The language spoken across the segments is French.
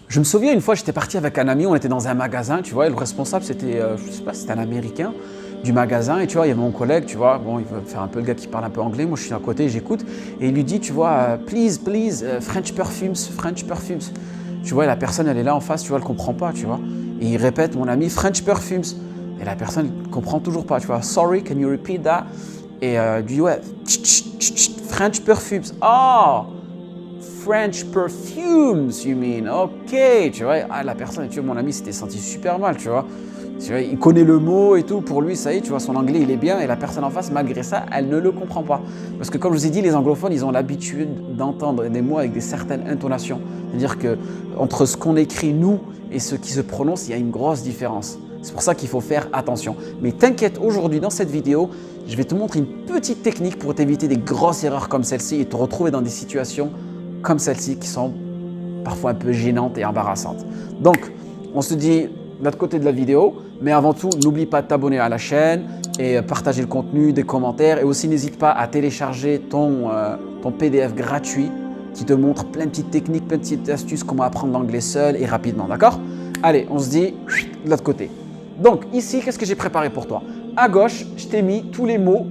Je me souviens une fois, j'étais parti avec un ami, on était dans un magasin, tu vois, et le responsable, c'était, je sais pas, c'était un Américain du magasin, et tu vois, il y avait mon collègue, tu vois, bon, il veut faire un peu le gars qui parle un peu anglais, moi je suis à côté, j'écoute, et il lui dit, tu vois, please, please, French perfumes, French perfumes. Tu vois, et la personne, elle est là en face, tu vois, elle comprend pas, tu vois. Et il répète, mon ami, French perfumes. Et la personne ne comprend toujours pas, tu vois, sorry, can you repeat that? Et il dit, ouais, French perfumes. Oh! French perfumes, you mean? Ok, tu vois. Ah, la personne, tu vois, mon ami s'était senti super mal, tu vois. Tu vois. Il connaît le mot et tout, pour lui, ça y est, tu vois, son anglais, il est bien, et la personne en face, malgré ça, elle ne le comprend pas. Parce que, comme je vous ai dit, les anglophones, ils ont l'habitude d'entendre des mots avec des certaines intonations. C'est-à-dire que entre ce qu'on écrit, nous, et ce qui se prononce, il y a une grosse différence. C'est pour ça qu'il faut faire attention. Mais t'inquiète, aujourd'hui, dans cette vidéo, je vais te montrer une petite technique pour t'éviter des grosses erreurs comme celle-ci et te retrouver dans des situations comme celles-ci qui sont parfois un peu gênantes et embarrassantes. Donc, on se dit de l'autre côté de la vidéo, mais avant tout, n'oublie pas de t'abonner à la chaîne et partager le contenu, des commentaires, et aussi n'hésite pas à télécharger ton PDF gratuit qui te montre plein de petites techniques, plein de petites astuces, comment apprendre l'anglais seul et rapidement, d'accord? Allez, on se dit de l'autre côté. Donc ici, qu'est-ce que j'ai préparé pour toi? À gauche, je t'ai mis tous les mots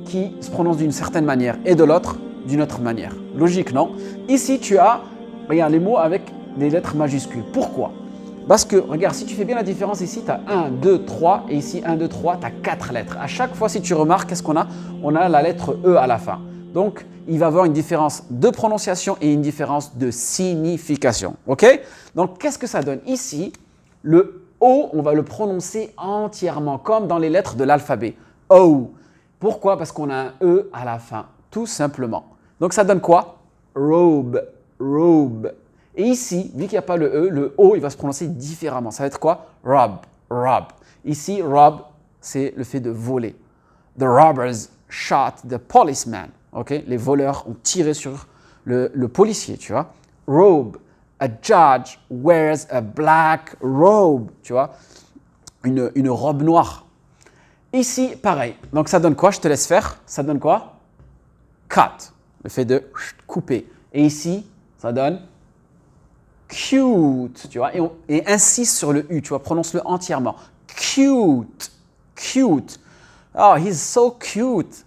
qui se prononcent d'une certaine manière et de l'autre, d'une autre manière. Logique, non? Ici, tu as, regarde, les mots avec des lettres majuscules. Pourquoi? Parce que, regarde, si tu fais bien la différence ici, tu as 1, 2, 3, et ici 1, 2, 3, tu as 4 lettres. À chaque fois, si tu remarques, qu'est-ce qu'on a? On a la lettre E à la fin. Donc, il va y avoir une différence de prononciation et une différence de signification. OK? Donc, qu'est-ce que ça donne? Ici, le O, on va le prononcer entièrement, comme dans les lettres de l'alphabet. O. Pourquoi? Parce qu'on a un E à la fin, tout simplement. Donc, ça donne quoi? Robe, robe. Et ici, vu qu'il n'y a pas le E, le O, il va se prononcer différemment. Ça va être quoi? Rob, rob. Ici, rob, c'est le fait de voler. The robbers shot the policeman. Okay? Les voleurs ont tiré sur le policier, tu vois. Robe. A judge wears a black robe, tu vois. Une robe noire. Ici, pareil. Donc, ça donne quoi? Je te laisse faire. Ça donne quoi? Cut. Le fait de couper. Et ici, ça donne cute, tu vois. Et insiste sur le U, tu vois. Prononce-le entièrement. Cute. Cute. Oh, he's so cute.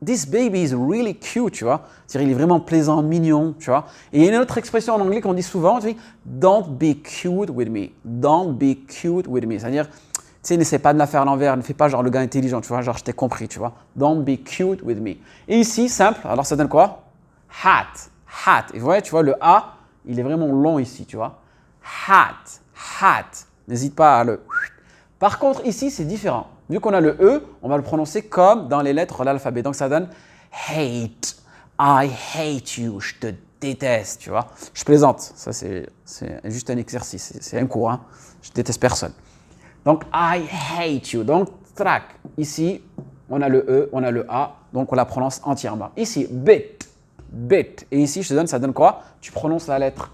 This baby is really cute, tu vois. C'est-à-dire, il est vraiment plaisant, mignon, tu vois. Et il y a une autre expression en anglais qu'on dit souvent, tu dis, don't be cute with me. Don't be cute with me. C'est-à-dire, tu sais, n'essaie pas de la faire à l'envers, ne fais pas genre le gars intelligent, tu vois, genre je t'ai compris, tu vois. Don't be cute with me. Et ici, simple, alors ça donne quoi? Hat, hat. Et vous voyez, tu vois, le A, il est vraiment long ici, tu vois. Hat, hat. N'hésite pas à le... Par contre, ici, c'est différent. Vu qu'on a le E, on va le prononcer comme dans les lettres de l'alphabet. Donc ça donne hate. I hate you. Je te déteste, tu vois. Je plaisante. Ça, c'est juste un exercice. C'est un cours, hein. Je déteste personne. Donc, I hate you. Donc, track. Ici, on a le E, on a le A. Donc, on la prononce entièrement. Ici, bit. Bit. Et ici, je te donne, ça donne quoi? Tu prononces la lettre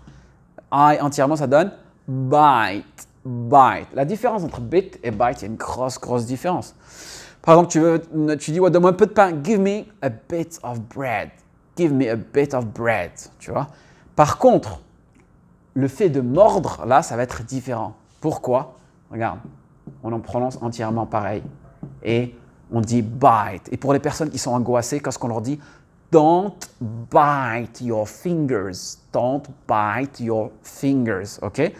I entièrement, ça donne bite. Bite. La différence entre bit et bite, il y a une grosse différence. Par exemple, tu dis, ouais, donne-moi un peu de pain. Give me a bit of bread. Give me a bit of bread. Tu vois? Par contre, le fait de mordre, là, ça va être différent. Pourquoi? Regarde, on en prononce entièrement pareil. Et on dit bite. Et pour les personnes qui sont angoissées, qu'est-ce qu'on leur dit? Don't bite your fingers. Don't bite your fingers. OK?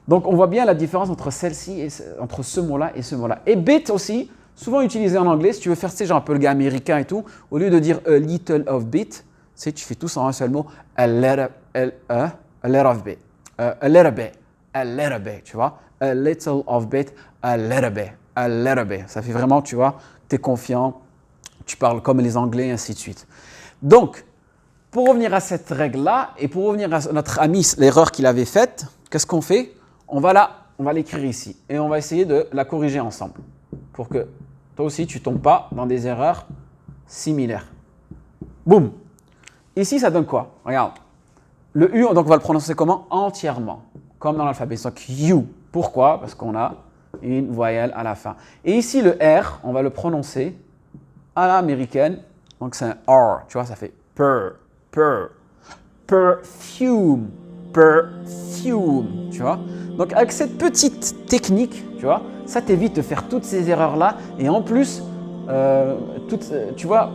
Donc, on voit bien la différence entre celle-ci, entre ce mot-là et ce mot-là. Et bit aussi, souvent utilisé en anglais, si tu veux faire, tu sais, genre un peu le gars américain et tout, au lieu de dire a little of bit, tu sais, tu fais tout ça en un seul mot, a little of bit, a little bit, a little bit, tu vois, a little of bit, a little bit, a little bit. Ça fait vraiment, tu vois, tu es confiant, tu parles comme les Anglais, et ainsi de suite. Donc, pour revenir à cette règle-là, et pour revenir à notre ami, l'erreur qu'il avait faite, qu'est-ce qu'on fait? On va l'écrire ici et on va essayer de la corriger ensemble pour que toi aussi tu ne tombes pas dans des erreurs similaires. Boum. Ici, ça donne quoi? Regarde. Le U, donc on va le prononcer comment? Entièrement, comme dans l'alphabet. Donc you. Pourquoi? Parce qu'on a une voyelle à la fin. Et ici, le R, on va le prononcer à l'américaine. Donc c'est un R. Tu vois, ça fait per, perfume. perfume, tu vois. Donc avec cette petite technique, tu vois, ça t'évite de faire toutes ces erreurs-là. Et en plus, tu vois,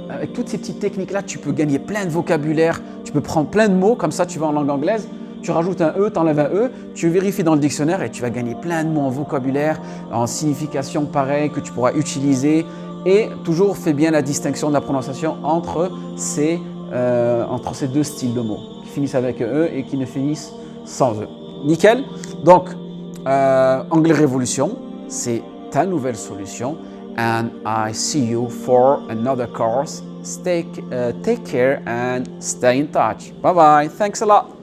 avec toutes ces petites techniques-là, tu peux gagner plein de vocabulaire, tu peux prendre plein de mots, comme ça tu vas en langue anglaise, tu rajoutes un E, tu enlèves un E, tu vérifies dans le dictionnaire et tu vas gagner plein de mots en vocabulaire, en signification pareille que tu pourras utiliser. Et toujours fais bien la distinction de la prononciation entre ces deux styles de mots, qui finissent avec un E et qui ne finissent sans E. Nickel. Donc, Anglais Révolution, c'est ta nouvelle solution. And I see you for another course. Take care and stay in touch. Bye bye. Thanks a lot.